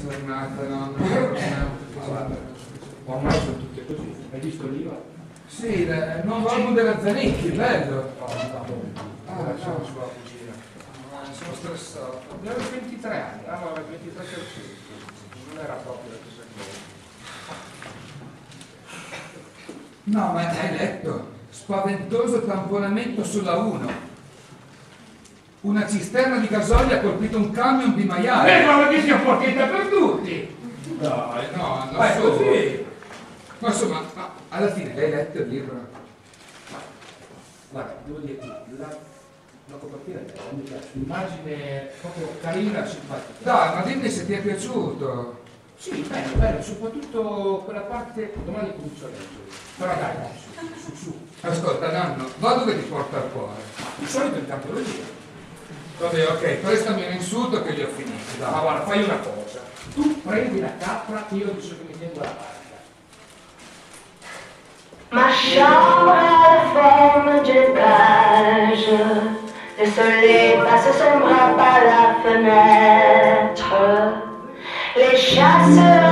sfornata, no? Guarda, ormai sono tutte così. Hai visto l'IVA? Sì, il nuovo album della Zanicchi, bello. Lasciamo sua cugina. Sono stressato. Aveva 23 anni, aveva 23 non era proprio la stessa cosa. No, ma hai letto? Spaventoso tamponamento sulla 1. Una cisterna di gasolio ha colpito un camion di maiali. Ma che sia porchetta per tutti! Dai, no, non Ma è so. così! Ma insomma, ma alla fine l'hai letto il libro? Guarda, devo dire, la copertina mi piace, l'immagine proprio carina, simpatica. Dai, ma dimmi se ti è piaciuto. Sì, bello, bello, soprattutto quella parte, domani comincio a leggere. Però dai, su. Ascolta, Nanno, va dove ti porta il cuore. Di solito in cartologia. Vabbè, ok, prestami un insulto che li ho finiti, Ma dai. guarda, fai una cosa. Tu prendi la capra, io dico che mi tengo la barca. Ma chambre à la forme d'une cage, le soleil passe son bras par la fenêtre, les chasseurs